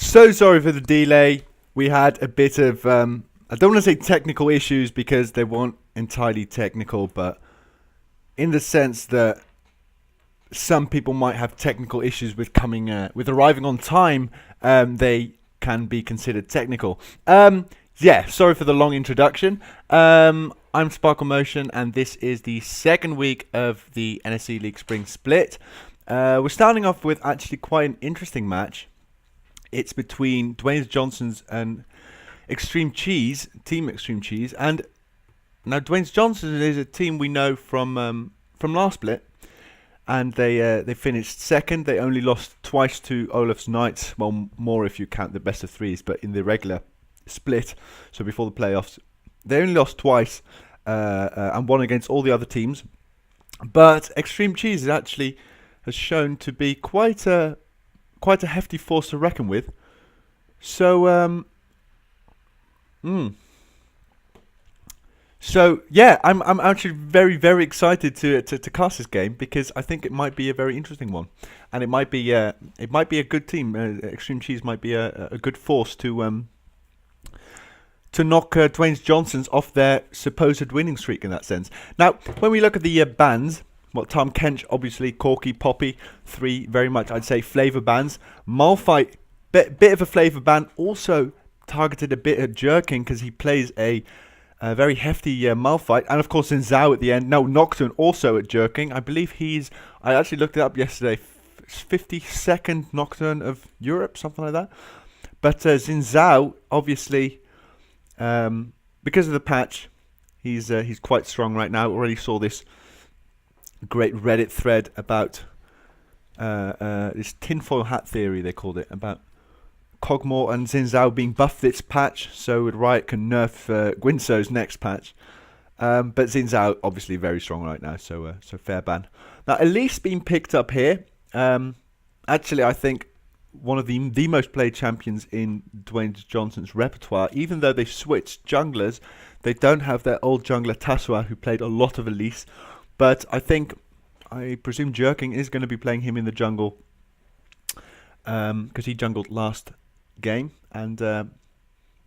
So sorry for the delay. We had a bit of, I don't want to say technical issues because they weren't entirely technical, but in the sense that some people might have technical issues with with arriving on time, they can be considered technical. Yeah, sorry for the long introduction. I'm Sparkle Motion, and this is the second week of the NSE League Spring Split. We're starting off with actually quite an interesting match. It's between Dwayne Johnson's and Extreme Cheese, Team Extreme Cheese, and now Dwayne Johnson is a team we know from last split, and they finished second. They only lost twice to Olaf's Knights, well, more if you count the best of threes, but in the regular split, so before the playoffs, they only lost twice and won against all the other teams. But Extreme Cheese has shown to be quite a hefty force to reckon with. So, So yeah, I'm actually very excited to cast this game because I think it might be a very interesting one, and it might be a good team. Extreme Cheese might be a good force to knock Dwayne Johnson's off their supposed winning streak in that sense. Now, when we look at the bans, Tom Kench, obviously, Corky, Poppy, three very much, I'd say, flavour bans. Malphite, bit of a flavour ban, also targeted a bit at Jerking because he plays a very hefty Malphite. And of course, in Zhao at the end. No, Nocturne also at Jerking. I believe I actually looked it up yesterday, 52nd Nocturne of Europe, something like that. But Xin Zhao, obviously, because of the patch, he's quite strong right now. Already saw this great Reddit thread about this tinfoil hat theory, they called it, about Kog'Maw and Xin Zhao being buffed this patch, so Riot can nerf Guinsoo's next patch. But Xin Zhao obviously very strong right now, so fair ban. Now, Elise being picked up here. Actually, I think one of the most played champions in Dwayne Johnson's repertoire. Even though they switched junglers, they don't have their old jungler Taswa, who played a lot of Elise. But I presume Jerking is going to be playing him in the jungle because he jungled last game. And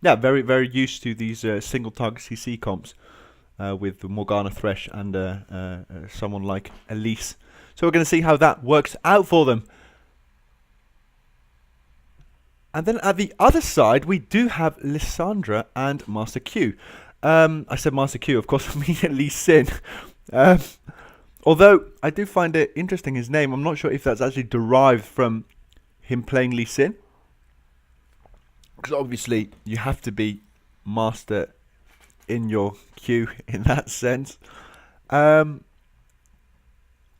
yeah, very used to these single target CC comps with Morgana Thresh and someone like Elise. So we're going to see how that works out for them. And then at the other side, we do have Lissandra and Master Q. I said Master Q, of course, I mean Lee Sin. Although I do find it interesting, his name. I'm not sure if that's actually derived from him playing Lee Sin, because obviously you have to be master in your queue in that sense. But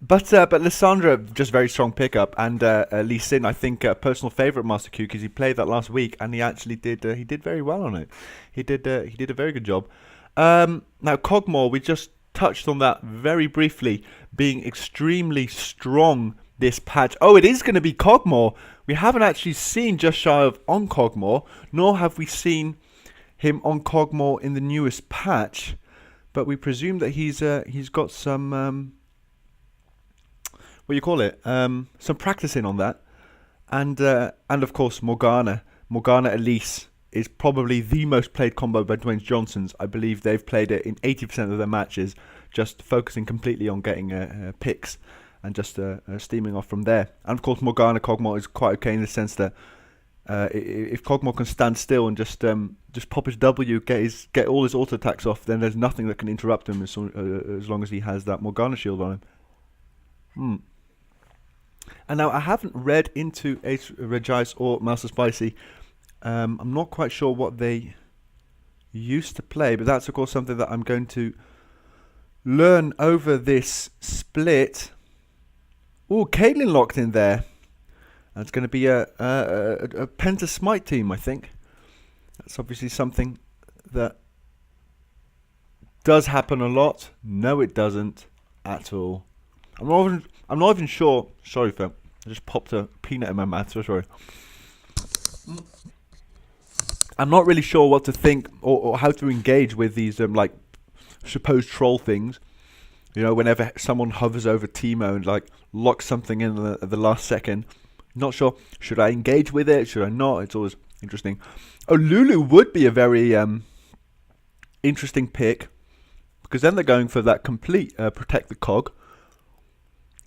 Lissandra, just very strong pickup, and Lee Sin, I think, personal favourite Master Q because he played that last week and he actually did very well on it. He did a very good job. Now Kog'Maw, we just touched on that very briefly, being extremely strong this patch. Oh, it is going to be Kog'Maw. We haven't actually seen Just Shy of on Kog'Maw, nor have we seen him on Kog'Maw in the newest patch. But we presume that he's got some what do you call it? Some practicing on that, and of course Morgana Elise is probably the most played combo by Dwayne Johnson's. I believe they've played it in 80% of their matches, just focusing completely on getting picks and just steaming off from there. And of course Morgana Kog'Maw is quite okay in the sense that if Kog'Maw can stand still and just pop his W, get all his auto attacks off, then there's nothing that can interrupt him as long as he has that Morgana shield on him. And now I haven't read into Ace Regice or Master Spicy. I'm not quite sure what they used to play, but that's of course something that I'm going to learn over this split. Oh, Caitlyn locked in there. That's going to be a Penta Smite team, I think. That's obviously something that does happen a lot. No, it doesn't at all. I'm not even sure. Sorry, Phil. I just popped a peanut in my mouth. So sorry. I'm not really sure what to think or how to engage with these like supposed troll things. You know, whenever someone hovers over Teemo and like locks something in at the last second, Not sure. Should I engage with it? Should I not? It's always interesting. Oh, Lulu would be a very interesting pick, because then they're going for that complete protect the cog.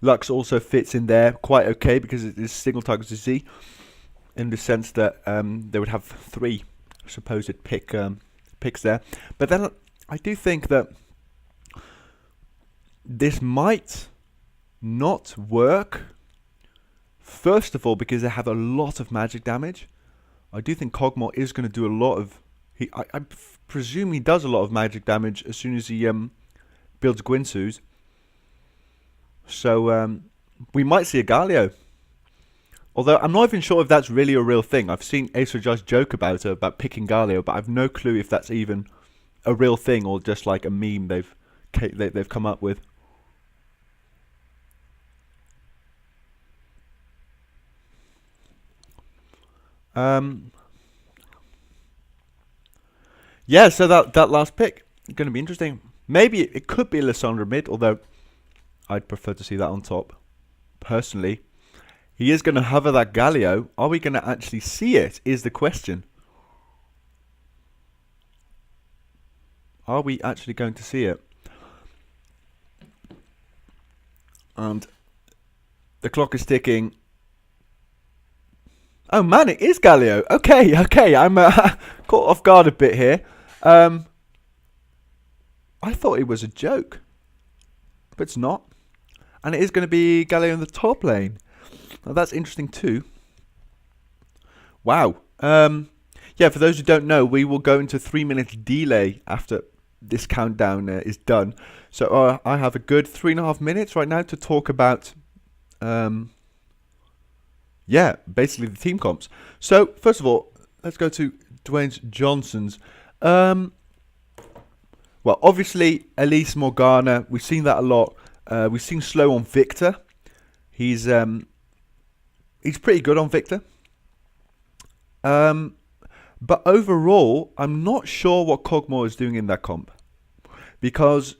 Lux also fits in there quite okay because it is single target to Z, in the sense that they would have 3 supposed picks there. But then I do think that this might not work. First of all, because they have a lot of magic damage. I do think Kog'Maw is going to do a lot of... I presume he does a lot of magic damage as soon as he builds Gwinsu's. So we might see a Galio. Although I'm not even sure if that's really a real thing. I've seen Acer just joke about it, about picking Galio, but I've no clue if that's even a real thing or just like a meme they've come up with. Yeah, so that last pick is going to be interesting. Maybe it could be Lissandra mid, although I'd prefer to see that on top, personally. He is going to hover that Galio. Are we going to actually see it, is the question. Are we actually going to see it? And the clock is ticking. Oh man, it is Galio. Okay, I'm caught off guard a bit here. I thought it was a joke, but it's not. And it is going to be Galio in the top lane. Now that's interesting too. Wow. Yeah, for those who don't know, we will go into 3 minutes delay after this countdown is done. So I have a good 3.5 minutes right now to talk about, yeah, basically the team comps. So first of all, let's go to Dwayne Johnson's. Well, obviously Elise Morgana. We've seen that a lot. We've seen slow on Victor. He's pretty good on Victor. But overall, I'm not sure what Kog'Maw is doing in that comp. Because,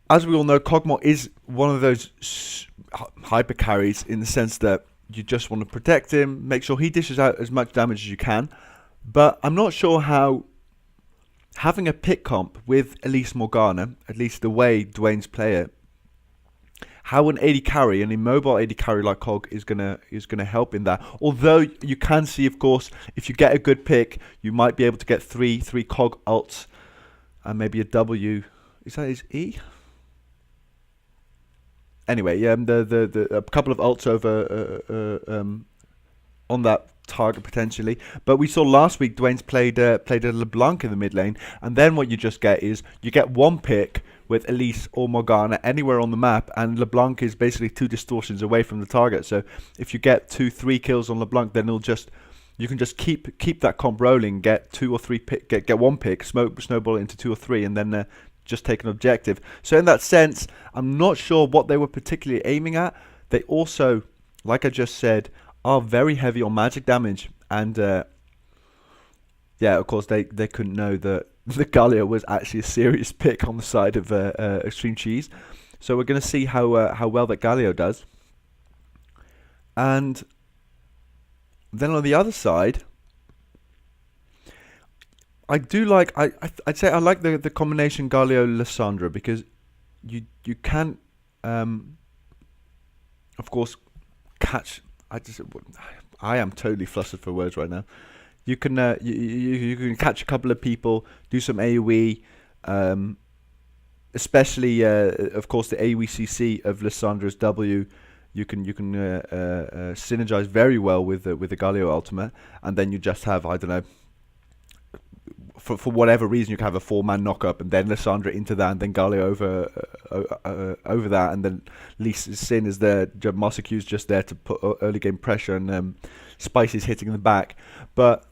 as we all know, Kog'Maw is one of those hyper carries in the sense that you just want to protect him, make sure he dishes out as much damage as you can. But I'm not sure how having a pick comp with Elise Morgana, at least the way Dwayne's play it, how an AD carry, an immobile AD carry like Cog is gonna help in that. Although you can see, of course, if you get a good pick, you might be able to get three Cog ults and maybe a W. Is that his E? Anyway, yeah, the a couple of ults over on that target potentially. But we saw last week Dwayne's played a LeBlanc in the mid lane, and then what you just get is you get one pick with Elise or Morgana anywhere on the map, and LeBlanc is basically 2 distortions away from the target. So if you get 2-3 kills on LeBlanc, then you can just keep that comp rolling, get 2 or 3 get one pick, snowball it into 2 or 3, and then just take an objective. So in that sense, I'm not sure what they were particularly aiming at. They also, like I just said, are very heavy on magic damage, and yeah, of course they couldn't know that the Galio was actually a serious pick on the side of Extreme Cheese. So we're going to see how well that Galio does. And then on the other side, I do like I'd say I like the combination Galio Lissandra, because you can of course catch. I am totally flustered for words right now. You can you can catch a couple of people, do some AoE, especially of course the AoE CC of Lissandra's W. You can synergize very well with the Galio ultimate, and then you just have, I don't know, for whatever reason you can have a 4-man knock-up, and then Lissandra into that, and then Galio over that, and then Sin is there, Masaku's just there to put early game pressure, and Spicy's hitting in the back. But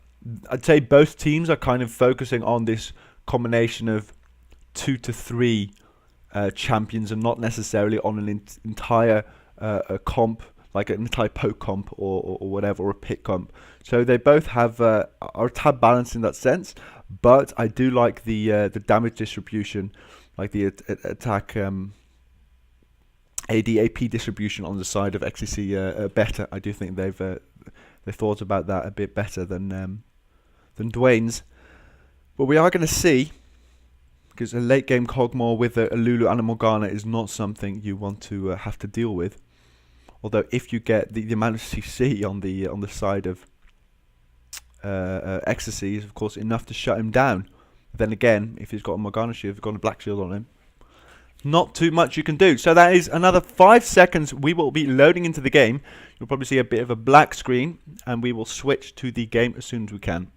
I'd say both teams are kind of focusing on this combination of 2 to 3 champions, and not necessarily on an entire comp, like an entire poke comp or whatever, or a pick comp. So they both have are a tad balanced in that sense. But I do like the damage distribution, like the attack ADAP distribution on the side of XTC better. I do think they've thought about that a bit better than Dwayne's. But we are going to see, because a late game Kog'Maw with a Lulu and a Morgana is not something you want to have to deal with. Although if you get the amount of CC on the side of XTC is of course enough to shut him down. Then again, if he's got a Morgana shield, if he's got a black shield on him, not too much you can do. So that is another 5 seconds. We will be loading into the game. You'll probably see a bit of a black screen, and we will switch to the game as soon as we can.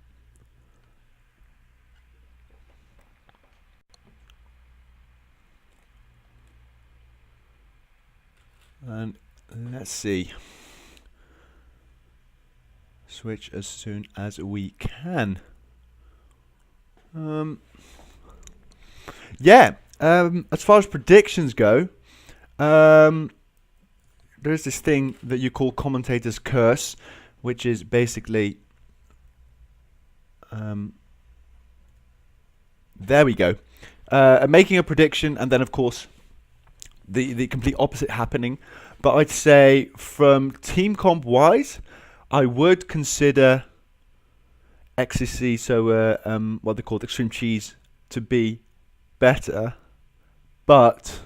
And let's see. Switch as soon as we can. Yeah. As far as predictions go, there is this thing that you call commentator's curse, which is basically, there we go, making a prediction and then of course the complete opposite happening. But I'd say from team comp wise, I would consider XTC, so what they call Extreme Cheese, to be better. But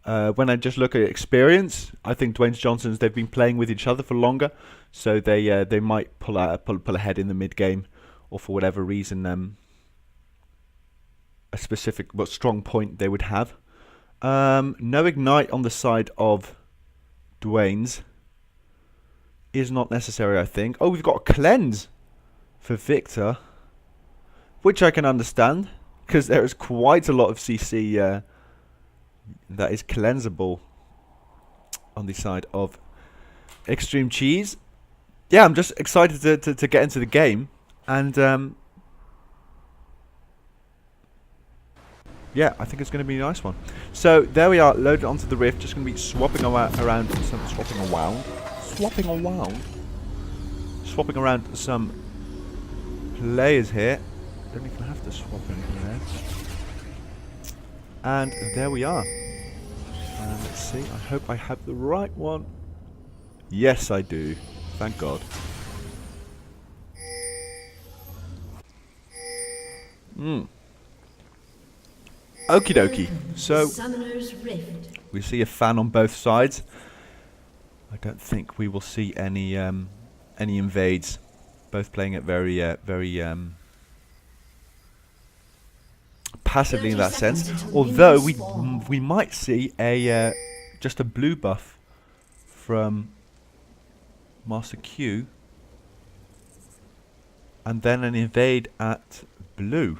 when I just look at experience, I think Dwayne Johnson's, they've been playing with each other for longer, so they might pull ahead in the mid game, or for whatever reason a specific but strong point they would have. No ignite on the side of Dwayne's is not necessary, I think. Oh, we've got a cleanse for Victor, which I can understand, because there is quite a lot of CC that is cleansable on the side of Extreme Cheese. Yeah, I'm just excited to get into the game, and yeah, I think it's going to be a nice one. So there we are, loaded onto the Rift. Just going to be swapping around some players here. Don't even have to swap anything there. And there we are. Let's see, I hope I have the right one. Yes, I do. Thank God. Okie dokie. So we see a fan on both sides. I don't think we will see any invades. Both playing it very passively in that sense. Although we might see a just a blue buff from Master Q, and then an invade at blue,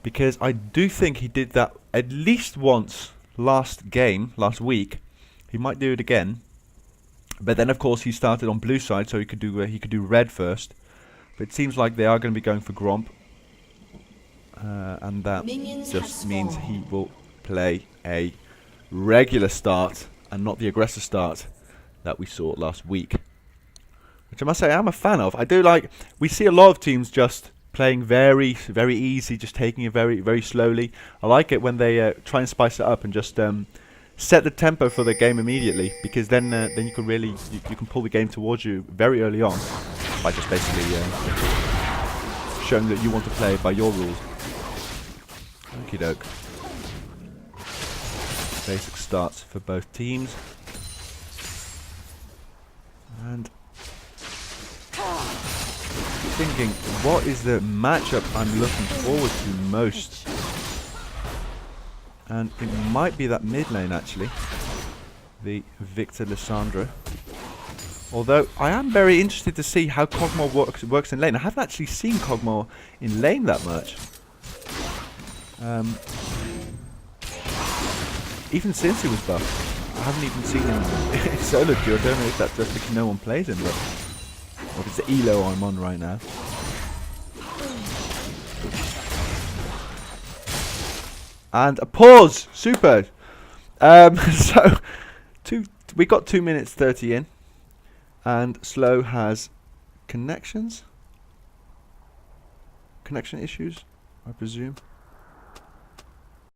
because I do think he did that at least once last week. He might do it again, but then of course he started on blue side, so he could do red first. But it seems like they are going to be going for Gromp, and that just means he will play a regular start and not the aggressor start that we saw last week, which I must say I'm a fan of. I do like, we see a lot of teams just playing very easy, just taking it very slowly. I like it when they try and spice it up and just set the tempo for the game immediately, because then you can really you can pull the game towards you very early on by just basically showing that you want to play by your rules. Okie doke. Basic starts for both teams. And thinking, what is the matchup I'm looking forward to most? And it might be that mid lane actually, the Victor Lissandra. Although I am very interested to see how Kog'Maw works in lane. I haven't actually seen Kog'Maw in lane that much. Even since he was buffed, I haven't even seen him in solo queue. I don't know if that's just because no one plays him, but or if it's the elo I'm on right now. And a pause! Super! So, we got 2 minutes 30 in. And Slow has connection issues, I presume.